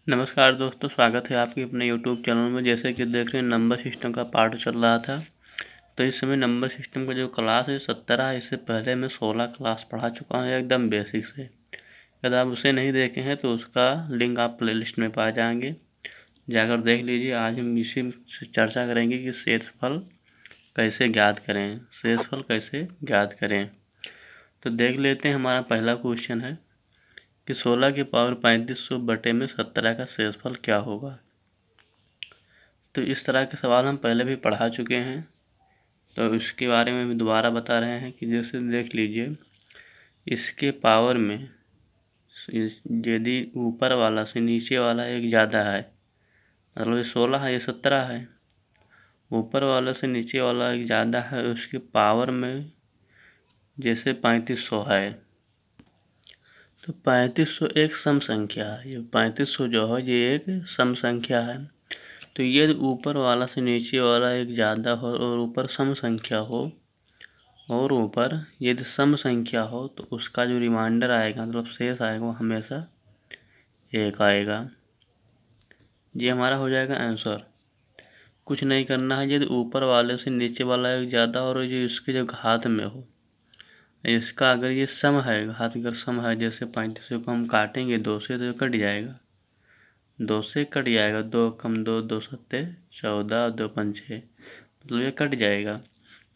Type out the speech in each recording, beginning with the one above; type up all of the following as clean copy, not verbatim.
नमस्कार दोस्तों, स्वागत है आपके अपने यूट्यूब चैनल में। जैसे कि देख रहे हैं नंबर सिस्टम का पार्ट चल रहा था। तो इस समय नंबर सिस्टम का जो क्लास है 17 है। इससे पहले मैं 16 क्लास पढ़ा चुका हूँ एकदम बेसिक से। यदि आप उसे नहीं देखे हैं तो उसका लिंक आप प्लेलिस्ट में पा जाएंगे, जाकर देख लीजिए। आज हम इसी से चर्चा करेंगे कि शेषफल कैसे ज्ञात करें। शेषफल कैसे ज्ञात करें तो देख लेते हैं। हमारा पहला क्वेश्चन है कि 16 की पावर 3500 बटे में 17 का शेषफल क्या होगा। तो इस तरह के सवाल हम पहले भी पढ़ा चुके हैं, तो इसके बारे में भी दोबारा बता रहे हैं कि जैसे देख लीजिए, इसके पावर में यदि ऊपर वाला से नीचे वाला एक ज़्यादा है, मतलब ये 16 है, ये 17 है। ऊपर वाला से नीचे वाला एक ज़्यादा है, उसके पावर में जैसे 3500 है, तो 3500 एक सम संख्या है। ये 3500 जो है ये एक सम संख्या है। तो ये ऊपर वाला से नीचे वाला एक ज़्यादा हो और ऊपर सम संख्या हो, और ऊपर यदि सम संख्या हो तो उसका जो रिमाइंडर आएगा, मतलब शेष आएगा, वो हमेशा एक आएगा। ये हमारा हो जाएगा आंसर। कुछ नहीं करना है। यदि ऊपर वाले से नीचे वाला एक ज़्यादा और जो इसके जो घात में हो, इसका अगर ये सम है, घात अगर सम है, जैसे 35 को हम काटेंगे 2 से तो कट जाएगा, 2 से कट जाएगा। 2 कम 2, 2 सत्ते 14, 2 पंचे, मतलब ये कट जाएगा।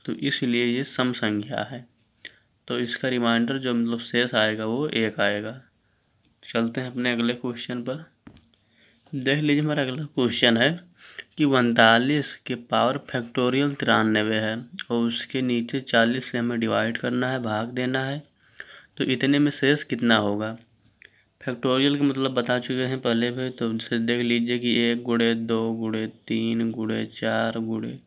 तो इसलिए ये सम संख्या है। तो इसका रिमाइंडर जो मतलब शेष आएगा वो एक आएगा। चलते हैं अपने अगले क्वेश्चन पर। देख लीजिए, हमारा अगला क्वेश्चन है कि 39 के पावर फैक्टोरियल 93 है और उसके नीचे 40 से हमें डिवाइड करना है, भाग देना है। तो इतने में शेष कितना होगा। फैक्टोरियल का मतलब बता चुके हैं पहले भी, तो जैसे देख लीजिए कि 1 गुणे 2 गुणे 3 गुणे 4 गुणे,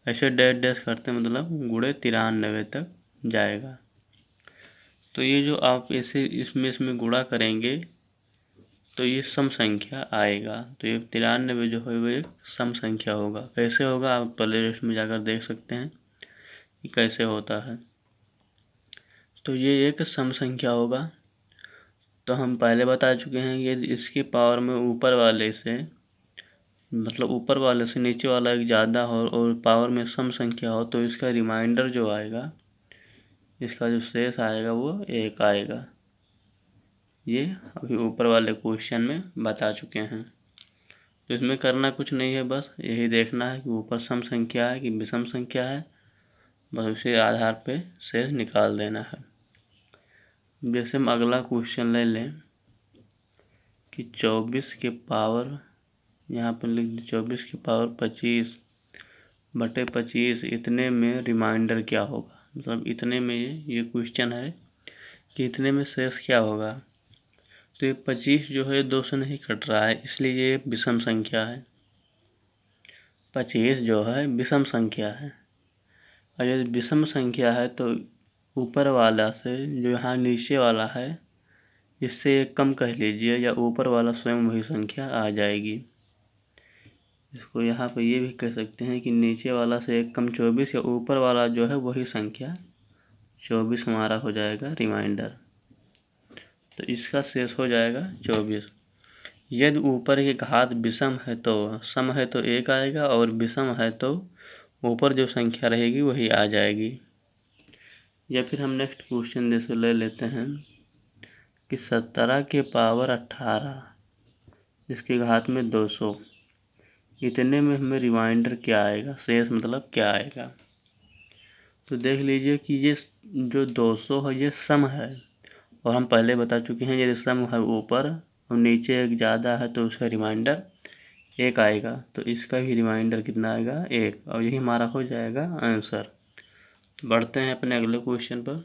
ऐसे डैश डैश करते मतलब गुणे 93 तक जाएगा। तो ये जो आप ऐसे इसमें गुणा करेंगे तो ये सम संख्या आएगा। तो ये 93 जो है वो एक सम संख्या होगा। कैसे होगा आप प्ले लिस्ट में जाकर देख सकते हैं कि कैसे होता है। तो ये एक सम संख्या होगा। तो हम पहले बता चुके हैं कि इसकी पावर में ऊपर वाले से, मतलब ऊपर वाले से नीचे वाला एक ज़्यादा हो और पावर में सम संख्या हो, तो इसका रिमाइंडर जो आएगा, इसका जो शेष आएगा वो एक आएगा। ये अभी ऊपर वाले क्वेश्चन में बता चुके हैं। तो इसमें करना कुछ नहीं है, बस यही देखना है कि ऊपर सम संख्या है कि विषम संख्या है, बस उसी आधार पे शेष निकाल देना है। जैसे हम अगला क्वेश्चन ले लें कि 24 के पावर, यहाँ पर लिख दें 24 की पावर 25 बटे 25, इतने में रिमाइंडर क्या होगा। मतलब इतने में ये क्वेश्चन है कि इतने में शेष क्या होगा। तो ये 25 जो है 2 से नहीं कट रहा है, इसलिए ये विषम संख्या है। 25 जो है विषम संख्या है, और यदि विषम संख्या है तो ऊपर वाला से जो यहाँ नीचे वाला है, इससे एक कम कह लीजिए, या ऊपर वाला स्वयं वही संख्या आ जाएगी। इसको यहाँ पर ये भी कह सकते हैं कि नीचे वाला से एक कम 24, या ऊपर वाला जो है वही संख्या 24 हमारा हो जाएगा रिमाइंडर। तो इसका शेष हो जाएगा 24। यदि ऊपर की घात विषम है तो सम है तो एक आएगा, और विषम है तो ऊपर जो संख्या रहेगी वही आ जाएगी। या फिर हम नेक्स्ट क्वेश्चन जैसे ले लेते हैं कि 17 के पावर 18 इसके घात में 200, इतने में हमें रिमाइंडर क्या आएगा, शेष मतलब क्या आएगा। तो देख लीजिए कि ये जो 200 है ये सम है, और हम पहले बता चुके हैं यदि सम है ऊपर और नीचे एक ज़्यादा है तो उसका रिमाइंडर एक आएगा। तो इसका भी रिमाइंडर कितना आएगा, एक, और यही हमारा हो जाएगा आंसर। बढ़ते हैं अपने अगले क्वेश्चन पर।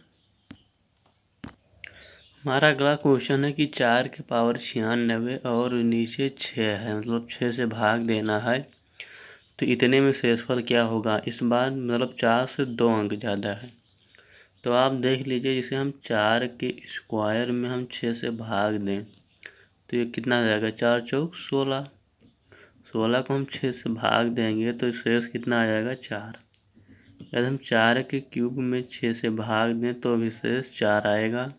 हमारा अगला क्वेश्चन है कि 4 के पावर 96 और नीचे 6 है, मतलब 6 से भाग देना है। तो इतने में शेषफल क्या होगा। इस बार मतलब 4 से 2 अंक ज़्यादा है। तो आप देख लीजिए, जैसे हम 4 के स्क्वायर में हम 6 से भाग दें तो ये कितना आ जाएगा, 4 चौक 16। 16 को हम 6 से भाग देंगे तो शेष कितना आ जाएगा, 4। यदि हम 4 के क्यूब में 6 से भाग दें तो भी शेष 4 आएगा।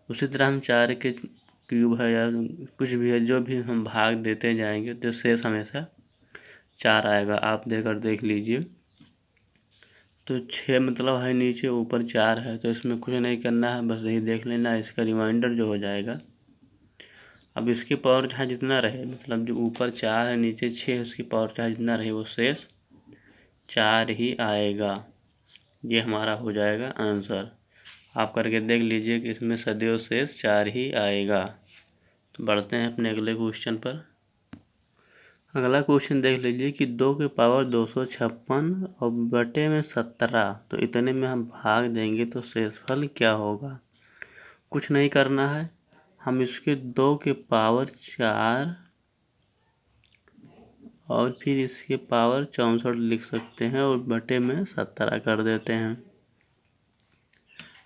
उसी तरह हम 4 के क्यूब है या कुछ भी है, जो भी हम भाग देते जाएंगे तो शेष हमेशा 4 आएगा। आप देख लीजिए। तो 6 मतलब है नीचे, ऊपर 4 है, तो इसमें कुछ नहीं करना है, बस यही देख लेना है। इसका रिमाइंडर जो हो जाएगा, अब इसकी पावर चाहे जितना रहे, मतलब जो ऊपर 4 है नीचे 6 है, उसकी पावर चाहे जितना रहे वो शेष 4 ही आएगा। ये हमारा हो जाएगा आंसर। आप करके देख लीजिए कि इसमें सदैव शेष 4 ही आएगा। तो बढ़ते हैं अपने अगले क्वेश्चन पर। अगला क्वेश्चन देख लीजिए कि 2 की पावर 256 और बटे में 17, तो इतने में हम भाग देंगे तो शेषफल क्या होगा। कुछ नहीं करना है, हम इसके 2 के पावर 4 और फिर इसके पावर 64 लिख सकते हैं और बटे में 17 कर देते हैं।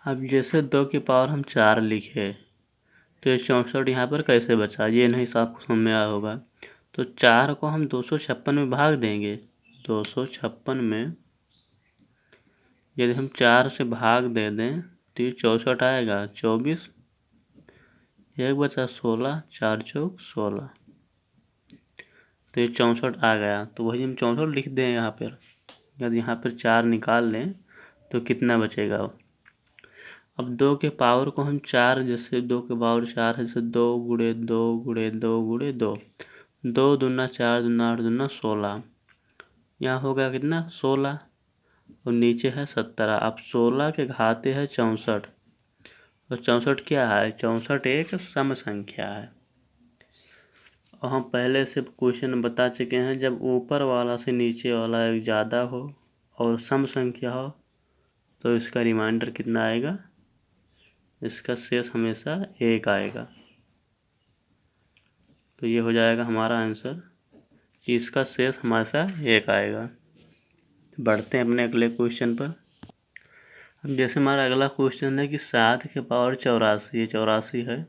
अब जैसे 2 की पावर हम 4 लिखे, तो ये 64 यहाँ पर कैसे बचा, ये नहीं साफ समझ में आया होगा। तो 4 को हम 256 में भाग देंगे। 256 में यदि हम 4 से भाग दे दें तो ये 64 आएगा। 24 एक बचा 16, 4 चौक 16, तो ये 64 आ गया। तो वही हम 64 लिख दें यहाँ पर। यदि यहाँ पर 4 निकाल लें तो कितना बचेगा। अब 2 के पावर को हम 4, जैसे 2 के पावर 4 है, जैसे 2 गुणे 2 गुणे 2 गुणे 2, 2 दूना 4 दूना 8 दूना 16, यहाँ होगा कितना 16 और नीचे है 17। अब 16 के घाते है 64 और 64 क्या है, 64 एक सम संख्या है। और हम पहले से क्वेश्चन में बता चुके हैं, जब ऊपर वाला से नीचे वाला एक ज़्यादा हो और सम संख्या हो तो इसका रिमाइंडर कितना आएगा, इसका शेष हमेशा 1 आएगा। तो ये हो जाएगा हमारा आंसर कि इसका शेष हमेशा 1 आएगा। बढ़ते हैं अपने अगले क्वेश्चन पर। अब जैसे हमारा अगला क्वेश्चन है कि 7 के पावर 84, ये 84 है,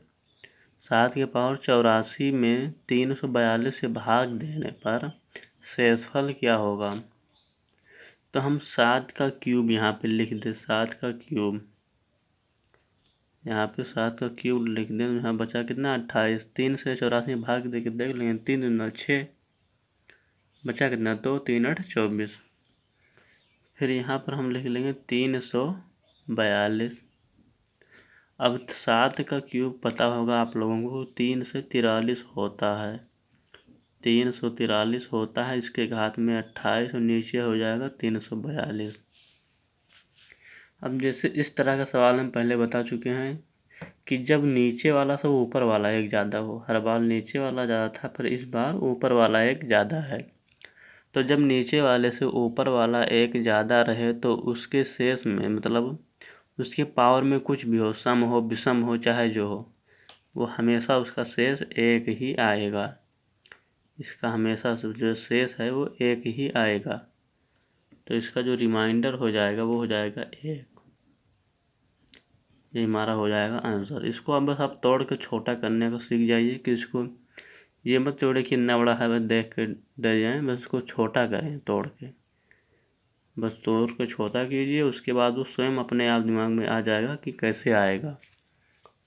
7 के पावर 84 में 342 से भाग देने पर शेषफल क्या होगा। तो हम 7 का क्यूब यहाँ पे लिख दें, 7 का क्यूब यहाँ पे 7 का क्यूब लिख दें, यहाँ बचा कितना 28। 3 से 84 भाग दे के देख लेंगे, 3 दूना 6, बचा कितना 2, 3 8 24। फिर यहाँ पर हम लिख लेंगे 342। अब 7 का क्यूब पता होगा आप लोगों को, 3 से 43 होता है, 343 होता है। इसके घात में 28 और नीचे हो जाएगा 342। अब जैसे इस तरह का सवाल हम पहले बता चुके हैं कि जब नीचे वाला से ऊपर वाला एक ज़्यादा हो, हर बार नीचे वाला ज़्यादा था पर इस बार ऊपर वाला एक ज़्यादा है, तो जब नीचे वाले से ऊपर वाला एक ज़्यादा रहे तो उसके शेष में, मतलब उसके पावर में कुछ भी हो, सम हो विषम हो चाहे जो हो, वो हमेशा उसका शेष 1 ही आएगा। इसका हमेशा जो शेष है वो 1 ही आएगा। तो इसका जो रिमाइंडर हो जाएगा वो हो जाएगा 1। ये हमारा हो जाएगा आंसर। इसको अब बस आप तोड़ के छोटा करने को सीख जाइए कि इसको ये मत तोड़े कि इतना बड़ा है बस देख के डर जाए, बस इसको छोटा करें तोड़ के, बस तोड़ के छोटा कीजिए, उसके बाद वो स्वयं अपने आप दिमाग में आ जाएगा कि कैसे आएगा।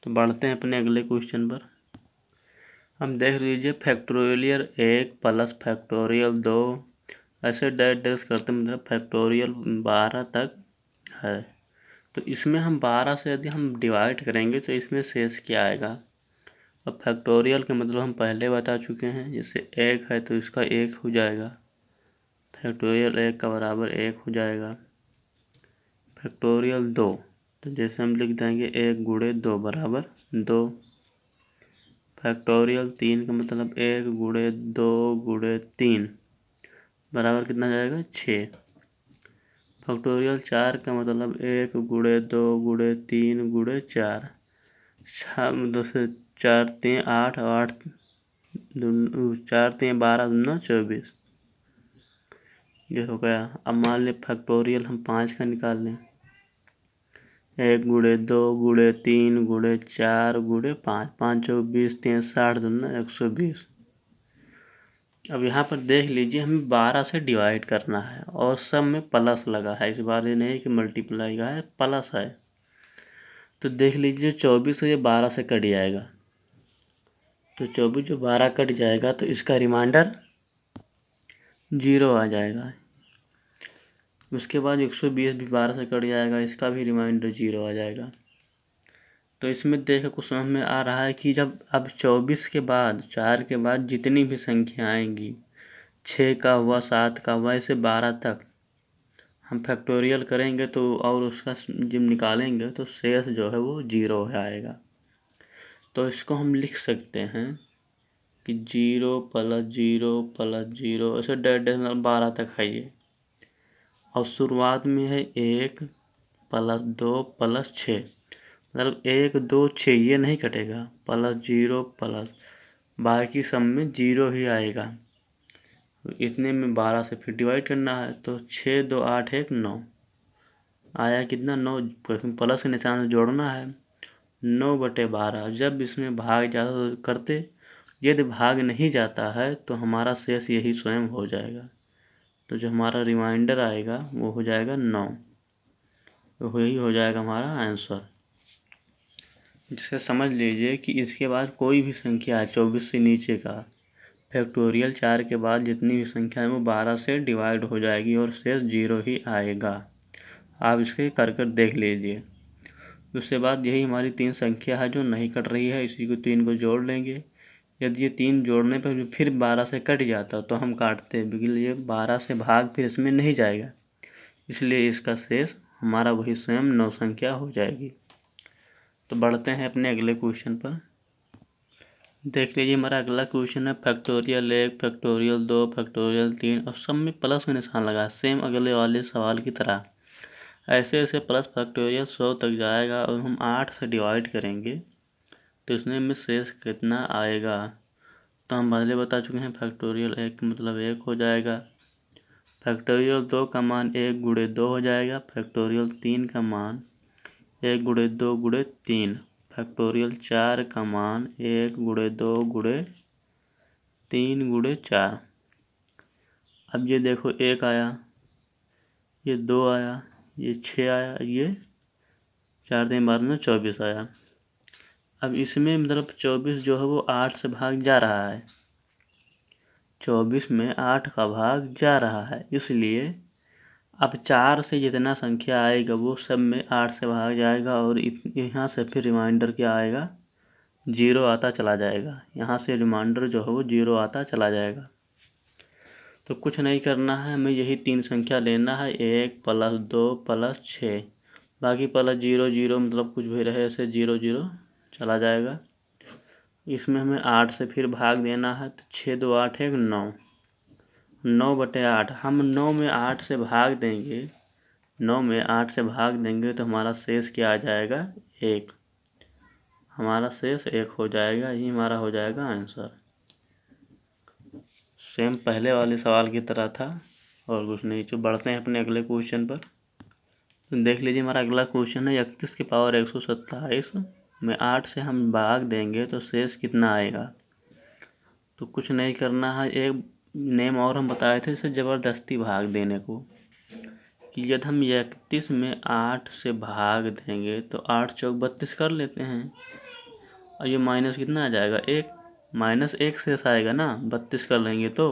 तो बढ़ते हैं अपने अगले क्वेश्चन पर। हम देख लीजिए फैक्टोरियल 1 प्लस फैक्टोरियल 2 ऐसे डैश डैश करते, मतलब फैक्टोरियल 12 तक है। तो इसमें हम 12 से यदि हम डिवाइड करेंगे तो इसमें शेष क्या आएगा। अब फैक्टोरियल के मतलब हम पहले बता चुके हैं, जैसे 1 है तो इसका 1 हो जाएगा, फैक्टोरियल 1 का बराबर 1 हो जाएगा। फैक्टोरियल 2 तो जैसे हम लिख देंगे 1 गुणे 2 बराबर 2। फैक्टोरियल 3 का मतलब 1 गुणे 2 गुणे 3 बराबर कितना जाएगा 6। फैक्टोरियल 4 का मतलब 1 गुणे 2 गुणे 3 गुणे 4, 2 से 4 3 8 8 4 3 12 दूना 24, ये हो गया। अब मान लें फैक्टोरियल हम 5 का निकाल लें, 1 गुणे 2 गुणे 3 गुणे 4 गुणे 5, 5 चौक 20 3 60 दूना 120। अब यहाँ पर देख लीजिए हमें 12 से डिवाइड करना है और सब में प्लस लगा है, इस बार ये नहीं कि मल्टीप्लाई का है, प्लस है। तो देख लीजिए 24 से ये 12 से कट जाएगा, तो 24 जो 12 कट जाएगा तो इसका रिमाइंडर 0 आ जाएगा। उसके बाद 120 भी 12 से कट जाएगा, इसका भी रिमाइंडर 0 आ जाएगा। तो इसमें देखो कुछ समझ में आ रहा है कि जब अब 24 के बाद 4 के बाद जितनी भी संख्या आएंगी, 6 का हुआ, 7 का हुआ, ऐसे 12 तक हम फैक्टोरियल करेंगे तो और उसका जब निकालेंगे तो शेष जो है वो 0 आएगा। तो इसको हम लिख सकते हैं कि 0 प्लस 0 प्लस 0 ऐसे 12 तक है ये। और शुरुआत में है 1 प्लस 2 प्लस 6, मतलब 1 2 6 ये नहीं कटेगा, प्लस 0 प्लस बाकी सब में 0 ही आएगा। इतने में 12 से फिर डिवाइड करना है, तो 6 2 8 1 9 आया कितना 9, प्लस के निशान से जोड़ना है, 9/12। जब इसमें भाग जाता तो करते, यदि भाग नहीं जाता है तो हमारा शेष यही स्वयं हो जाएगा। तो जो हमारा रिमाइंडर आएगा वो हो जाएगा 9, तो यही हो जाएगा हमारा आंसर। जिसे समझ लीजिए कि इसके बाद कोई भी संख्या है 24 से नीचे का फैक्टोरियल 4 के बाद जितनी भी संख्या है वो 12 से डिवाइड हो जाएगी और शेष 0 ही आएगा। आप इसके कर देख लीजिए। उसके बाद यही हमारी 3 संख्या है जो नहीं कट रही है, इसी को 3 को जोड़ लेंगे। यदि ये 3 जोड़ने पर फिर 12 से कट जाता तो हम काटते, बिल्कुल ये 12 से भाग फिर इसमें नहीं जाएगा, इसलिए इसका शेष हमारा वही स्वयं 9 संख्या हो जाएगी। तो बढ़ते हैं अपने अगले क्वेश्चन पर। देख लीजिए हमारा अगला क्वेश्चन है फैक्टोरियल 1 फैक्टोरियल 2 फैक्टोरियल 3 और सब में प्लस का निशान लगा, सेम अगले वाले सवाल की तरह। ऐसे ऐसे प्लस फैक्टोरियल 100 तक जाएगा और हम 8 से डिवाइड करेंगे तो इसमें में शेष कितना आएगा। तो हम पहले बता चुके हैं फैक्टोरियल 1 मतलब 1 हो जाएगा, फैक्टोरियल 2 का मान 1 गुणे 2 हो जाएगा, फैक्टोरियल 3 का मान 1 गुणे 2 गुणे 3, फैक्टोरियल 4 का मान 1 गुणे 2 गुणे 3 गुणे 4। अब ये देखो 1 आया, ये 2 आया, ये 6 आया, ये 4 दिन बाद में 24 आया। अब इसमें मतलब 24 जो है वो 8 से भाग जा रहा है, 24 में 8 का भाग जा रहा है, इसलिए अब 4 से जितना संख्या आएगा वो सब में 8 से भाग जाएगा और यहाँ से फिर रिमाइंडर क्या आएगा 0 आता चला जाएगा। यहाँ से रिमाइंडर जो है वो 0 आता चला जाएगा। तो कुछ नहीं करना है, हमें यही 3 संख्या लेना है, 1 प्लस 2 प्लस 6, बाकी प्लस 0 0 मतलब कुछ भी रहे ऐसे 0 0 चला जाएगा। इसमें हमें 8 से फिर भाग देना है, तो 6 2 8 1 9, 9/8 हम 9 में 8 से भाग देंगे, 9 में 8 से भाग देंगे तो हमारा शेष क्या आ जाएगा 1, हमारा शेष 1 हो जाएगा, ये हमारा हो जाएगा आंसर। सेम पहले वाले सवाल की तरह था और कुछ नहीं। तो बढ़ते हैं अपने अगले क्वेश्चन पर। तो देख लीजिए हमारा अगला क्वेश्चन है 31 की पावर 127 में 8 से हम भाग देंगे तो शेष कितना आएगा। तो कुछ नहीं करना है, एक नेम और हम बताए थे इसे ज़बरदस्ती भाग देने को, कि यदि हम 31 में 8 से भाग देंगे तो 8 चौक 32 कर लेते हैं और ये माइनस कितना आ जाएगा 1, -1 शेष आएगा ना, 32 कर लेंगे तो।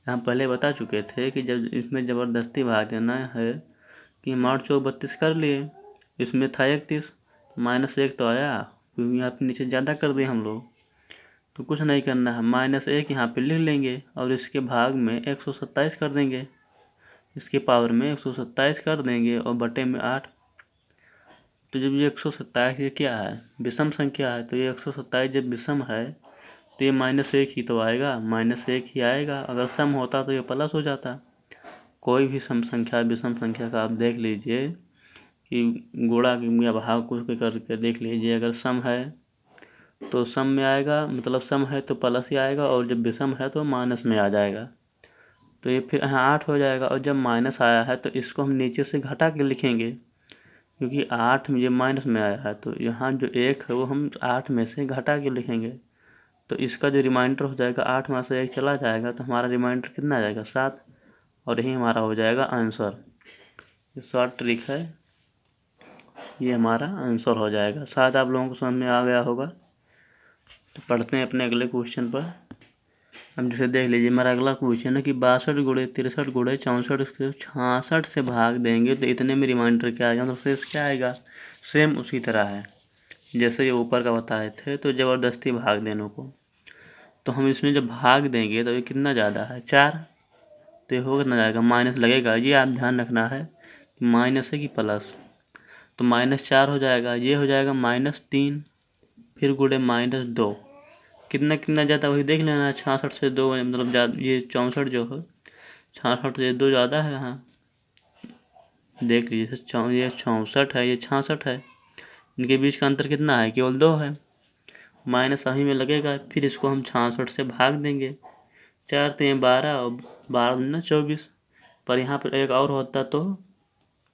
हम पहले बता चुके थे कि जब इसमें ज़बरदस्ती भाग देना है कि हम 8 चौक 32 कर लिए, इसमें था 31, -1 तो आया क्योंकि यहाँ पे नीचे ज़्यादा कर दिए हम लोग। तो कुछ नहीं करना है, -1 यहाँ पे लिख लेंगे और इसके भाग में 127 कर देंगे, इसके पावर में 127 कर देंगे और बटे में 8। तो जब ये 127 ये क्या है विषम संख्या है, तो ये 127 जब विषम है तो ये -1 ही तो आएगा, -1 ही आएगा। अगर सम होता तो ये प्लस हो जाता। कोई भी सम संख्या विषम संख्या का आप देख लीजिए कि गुणा या भाग कुछ करके देख लीजिए, अगर सम है तो सम में आएगा, मतलब सम है तो प्लस ही आएगा और जब विषम है तो माइनस में आ जाएगा। तो ये फिर यहाँ 8 हो जाएगा और जब माइनस आया है तो इसको हम नीचे से घटा के लिखेंगे, क्योंकि 8 में ये माइनस में आया है तो यहाँ जो 1 है वो हम 8 में से घटा के लिखेंगे। तो इसका जो रिमाइंडर हो जाएगा 8 में से 1 चला जाएगा तो हमारा रिमाइंडर कितना आ जाएगा 7, और यही हमारा हो जाएगा आंसर। ये शॉर्ट ट्रिक है, ये हमारा आंसर हो जाएगा। शायद आप लोगों को समझ में आ गया होगा। तो पढ़ते हैं अपने अगले क्वेश्चन पर। हम जैसे देख लीजिए, हमारा अगला क्वेश्चन है कि 62 गुणे 63 गुणे 64 से 66 से भाग देंगे तो इतने में रिमाइंडर क्या आएगा, मतलब शेष क्या आएगा। सेम उसी तरह है जैसे ये ऊपर का बताए थे, तो ज़बरदस्ती भाग देने को। तो हम इसमें जब भाग देंगे तो ये कितना ज़्यादा है, 4, तो ये हो कितना जाएगा, माइनस लगेगा। ये आप ध्यान रखना है कि माइनस है कि प्लस। तो -4 हो जाएगा, ये हो जाएगा -3, फिर गुणे -2, कितना कितना ज़्यादा वही देख लेना। 66 से 2 मतलब ये 64 जो है 66 से 2 ज़्यादा है। हाँ देख लीजिए, ये 64 है, ये 66 है, इनके बीच का अंतर कितना है, केवल 2 है। माइनस सही में लगेगा, फिर इसको हम 66 से भाग देंगे। 4 3 12 और 12 दूना 24। पर यहाँ पर एक और होता तो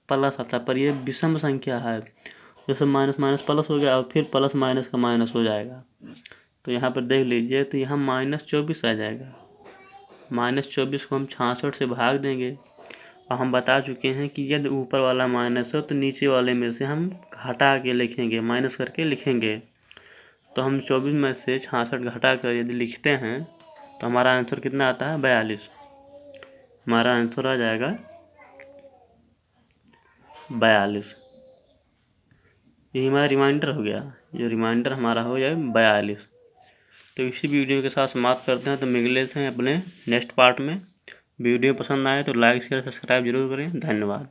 प्लस आता, पर ये विषम संख्या है, जैसे माइनस माइनस प्लस हो गया और फिर प्लस माइनस का माइनस हो जाएगा। तो यहाँ पर देख लीजिए, तो यहाँ -24 आ जाएगा। -24 को हम 66 से भाग देंगे। और हम बता चुके हैं कि यदि ऊपर वाला माइनस हो तो नीचे वाले में से हम घटा के लिखेंगे, माइनस करके लिखेंगे। तो हम 24 में से 66 घटा कर यदि लिखते हैं तो हमारा आंसर कितना आता है, 42। हमारा आंसर आ जाएगा 42। यही हमारा रिमाइंडर हो गया, जो रिमाइंडर हमारा हो जाए 42। तो इसी वीडियो के साथ समाप्त करते हैं। तो मिल लेते हैं अपने नेक्स्ट पार्ट में। वीडियो पसंद आए तो लाइक शेयर सब्सक्राइब जरूर करें। धन्यवाद।